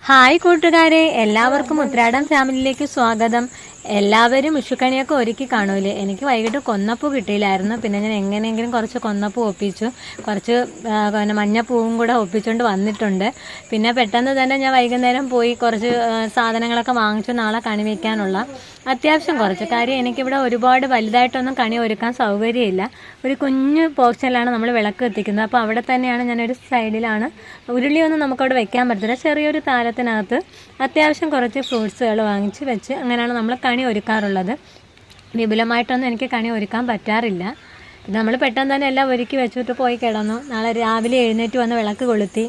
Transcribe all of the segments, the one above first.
Hi കൂട്ടുകാരെ, എല്ലാവർക്കും ഉത്രാടം ഫാമിലിയിലേക്ക് സ്വാഗതം. എല്ലാവരും വിഷുക്കണിയൊക്കെ ഒരുക്കി കാണൂലേ? എനിക്ക് വൈകിട്ട് കൊന്നപ്പൂ കിട്ടിയില്ലായിരുന്നു. പിന്നെ ഞാൻ എങ്ങനെയെങ്കിലും കുറച്ച് കൊന്നപ്പൂ ഒപ്പിച്ചു, കുറച്ച് മഞ്ഞപ്പൂവും കൂടെ ഒപ്പിച്ചുകൊണ്ട് വന്നിട്ടുണ്ട്. പിന്നെ പെട്ടെന്ന് തന്നെ ഞാൻ വൈകുന്നേരം പോയി കുറച്ച് സാധനങ്ങളൊക്കെ വാങ്ങിച്ചു നാളെ കണി വയ്ക്കാനുള്ള. അത്യാവശ്യം കുറച്ച് കാര്യം, എനിക്കിവിടെ ഒരുപാട് വലുതായിട്ടൊന്നും കണി ഒരുക്കാൻ സൗകര്യമില്ല. ഒരു കുഞ്ഞു പോർഷനിലാണ് നമ്മൾ വിളക്ക് എത്തിക്കുന്നത്. അപ്പോൾ അവിടെ തന്നെയാണ് ഞാനൊരു സൈഡിലാണ്. ഉരുളിയൊന്നും നമുക്കവിടെ വെക്കാൻ പറ്റത്തില്ല. ചെറിയൊരു താലത്തിനകത്ത് അത്യാവശ്യം കുറച്ച് ഫ്രൂട്ട്സുകൾ വാങ്ങിച്ച് വെച്ച് അങ്ങനെയാണ് നമ്മൾ കണി ഒരുക്കാറുള്ളത്. വിപുലമായിട്ടൊന്നും എനിക്ക് കണി ഒരുക്കാൻ പറ്റാറില്ല. നമ്മൾ പെട്ടെന്ന് തന്നെ എല്ലാം ഒരുക്കി വെച്ചിട്ട് പോയി കിടന്നു. നാളെ രാവിലെ എഴുന്നേറ്റ് വന്ന് വിളക്ക് കൊളുത്തി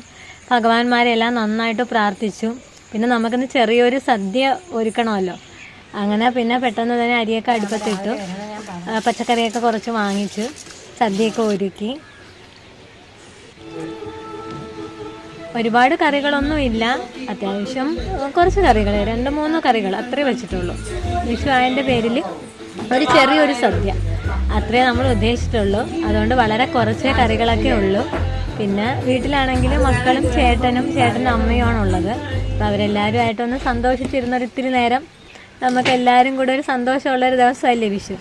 ഭഗവാന്മാരെല്ലാം നന്നായിട്ട് പ്രാർത്ഥിച്ചു. പിന്നെ നമുക്കിന്ന് ചെറിയൊരു സദ്യ ഒരുക്കണമല്ലോ. അങ്ങനെ പിന്നെ പെട്ടെന്ന് തന്നെ അരിയൊക്കെ അടുപ്പത്തിട്ടു, പച്ചക്കറിയൊക്കെ കുറച്ച് വാങ്ങിച്ചു, സദ്യയൊക്കെ ഒരുക്കി. ഒരുപാട് കറികളൊന്നും ഇല്ല, അത്യാവശ്യം കുറച്ച് കറികൾ, 2-3 കറികൾ അത്രേ വെച്ചിട്ടുള്ളൂ. വിഷു ആയതിൻ്റെ പേരിൽ ഒരു ചെറിയൊരു സദ്യ അത്രേ നമ്മൾ ഉദ്ദേശിച്ചിട്ടുള്ളൂ. അതുകൊണ്ട് വളരെ കുറച്ചേ കറികളൊക്കെ ഉള്ളൂ. പിന്നെ വീട്ടിലാണെങ്കിൽ മക്കളും ചേട്ടൻ്റെ അമ്മയുമാണുള്ളത്. അപ്പോൾ അവരെല്ലാവരും ആയിട്ടൊന്ന് സന്തോഷിച്ചിരുന്നൊരിത്തിരി നേരം നമുക്ക് എല്ലാവരും കൂടെ ഒരു സന്തോഷമുള്ളൊരു ദിവസമല്ലേ വിഷു.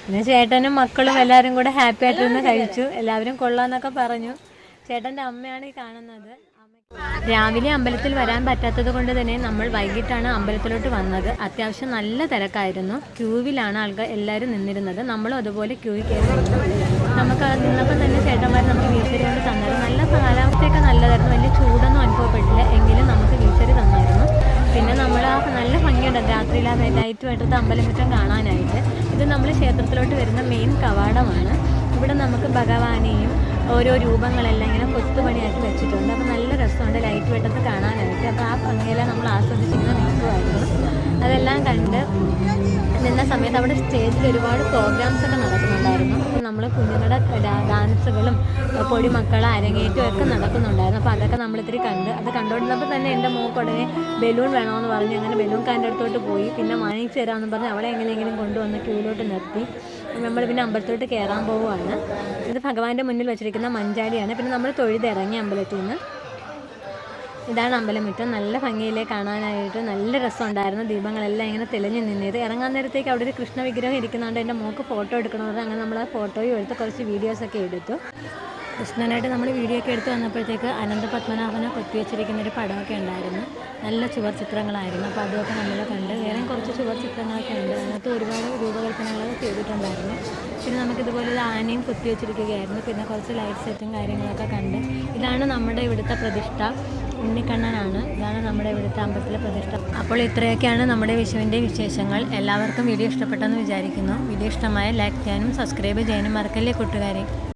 പിന്നെ ചേട്ടനും മക്കളും എല്ലാവരും കൂടെ ഹാപ്പി ആയിട്ടിരുന്ന് കഴിച്ചു. എല്ലാവരും കൊള്ളാമെന്നൊക്കെ പറഞ്ഞു. ചേട്ടൻ്റെ അമ്മയാണ് ഈ കാണുന്നത്. രാവിലെ അമ്പലത്തിൽ വരാൻ പറ്റാത്തത് കൊണ്ട് തന്നെ നമ്മൾ വൈകിട്ടാണ് അമ്പലത്തിലോട്ട് വന്നത്. അത്യാവശ്യം നല്ല തിരക്കായിരുന്നു. ക്യൂവിലാണ് ആൾക്കാർ എല്ലാവരും നിന്നിരുന്നത്. നമ്മളും അതുപോലെ ക്യൂവിൽ കയറി നിന്നു. നമുക്ക് നിന്നപ്പോൾ തന്നെ ചേട്ടന്മാർ നമുക്ക് വീശരി കൊണ്ട് തന്നായിരുന്നു. നല്ല കാലാവസ്ഥയൊക്കെ നല്ലതായിരുന്നു, വലിയ ചൂടൊന്നും അനുഭവപ്പെട്ടില്ല. എങ്കിലും നമുക്ക് വീശരി തന്നായിരുന്നു. പിന്നെ നമ്മൾ നല്ല ഭംഗിയുണ്ട് രാത്രിയിൽ ആ ലൈറ്റ് വെട്ടത്ത് അമ്പലമുറ്റം കാണാനായിട്ട്. ഇത് നമ്മൾ ക്ഷേത്രത്തിലോട്ട് വരുന്ന മെയിൻ കവാടമാണ്. ഇവിടെ നമുക്ക് ഭഗവാനെയും ഓരോ രൂപങ്ങളെല്ലാം ഇങ്ങനെ കൊത്തുപണിയാക്കി വെച്ചിട്ടുണ്ട്. അപ്പോൾ നല്ല രസമുണ്ട് ലൈറ്റ് വെട്ടത്ത് കാണാനായിട്ട്. അപ്പോൾ ആ ഭംഗിയെല്ലാം നമ്മൾ ആസ്വദിച്ചിങ്ങനെ നിൽക്കുമായിരുന്നു. അതെല്ലാം കണ്ട് നിന്ന സമയത്ത് അവിടെ സ്റ്റേജിൽ ഒരുപാട് പ്രോഗ്രാംസൊക്കെ നടക്കുന്നുണ്ടായിരുന്നു. അപ്പോൾ നമ്മൾ കുഞ്ഞുങ്ങളുടെ ഡാൻസുകളും പൊടിമക്കളെ അരങ്ങേറ്റവും ഒക്കെ നടക്കുന്നുണ്ടായിരുന്നു. അപ്പോൾ അതൊക്കെ നമ്മളിത്തിരി കണ്ട്. അത് കണ്ടുകൊണ്ടിരുന്നപ്പോൾ തന്നെ എൻ്റെ മോക്കുടനെ ബലൂൺ വേണമെന്ന് പറഞ്ഞ് അങ്ങനെ ബലൂൺ കാൻ്റെ അടുത്തോട്ട് പോയി. പിന്നെ വാങ്ങിച്ചു തരാമെന്ന് പറഞ്ഞ് അവളെ എങ്ങനെയെങ്കിലും കൊണ്ടുവന്ന് ക്യൂവിലോട്ട് നിർത്തി. നമ്മൾ പിന്നെ അമ്പലത്തോട്ട് കയറാൻ പോവുകയാണ്. ഇത് ഭഗവാന്റെ മുന്നിൽ വെച്ചിരിക്കുന്ന മഞ്ചാടിയാണ്. പിന്നെ നമ്മൾ തൊഴുതിറങ്ങി അമ്പലത്തിൽ നിന്ന്. ഇതാണ് അമ്പലമുറ്റം. നല്ല ഭംഗിയിലെ കാണാനായിട്ട് നല്ല രസമുണ്ടായിരുന്നു. ദീപങ്ങളെല്ലാം ഇങ്ങനെ തെളിഞ്ഞ് നിന്നത്. ഇറങ്ങാൻ നേരത്തേക്ക് അവിടെ ഒരു കൃഷ്ണ വിഗ്രഹം ഇരിക്കുന്നതുകൊണ്ട് എൻ്റെ മോൾക്ക് ഫോട്ടോ എടുക്കണമെന്ന്. അങ്ങനെ നമ്മൾ ആ ഫോട്ടോയും എടുത്ത് കുറച്ച് വീഡിയോസൊക്കെ എടുത്തു. കൃഷ്ണനായിട്ട് നമ്മൾ വീഡിയോ ഒക്കെ എടുത്ത് വന്നപ്പോഴത്തേക്ക് അനന്തപത്മനാഭനെ കൊത്തിവെച്ചിരിക്കുന്നൊരു പടമൊക്കെ ഉണ്ടായിരുന്നു. നല്ല ചുവർ ചിത്രങ്ങളായിരുന്നു. അപ്പോൾ അതൊക്കെ നമ്മൾ കണ്ട്. വേറെ കുറച്ച് ചുവർ ചിത്രങ്ങളൊക്കെ ഉണ്ട്. അതിനകത്ത് ഒരുപാട് രൂപകൽപ്പനകളൊക്കെ ചെയ്തിട്ടുണ്ടായിരുന്നു. പിന്നെ നമുക്കിതുപോലെ ഒരു ആനയും കുത്തിവെച്ചിരിക്കുകയായിരുന്നു. പിന്നെ കുറച്ച് ലൈറ്റ് സെറ്റും കാര്യങ്ങളൊക്കെ കണ്ട്. ഇതാണ് നമ്മുടെ ഇവിടുത്തെ പ്രതിഷ്ഠ. ഉണ്ണിക്കണ്ണനാണ്. ഇതാണ് നമ്മുടെ ഇവിടുത്തെ അമ്പലത്തിലെ പ്രതിഷ്ഠ. അപ്പോൾ ഇത്രയൊക്കെയാണ് നമ്മുടെ വിഷുവിൻ്റെ വിശേഷങ്ങൾ. എല്ലാവർക്കും വീഡിയോ ഇഷ്ടപ്പെട്ടെന്ന് വിചാരിക്കുന്നു. വീഡിയോ ഇഷ്ടമായ ലൈക്ക് ചെയ്യാനും സബ്സ്ക്രൈബ് ചെയ്യാനും മറക്കല്ലേ കൂട്ടുകാരെ.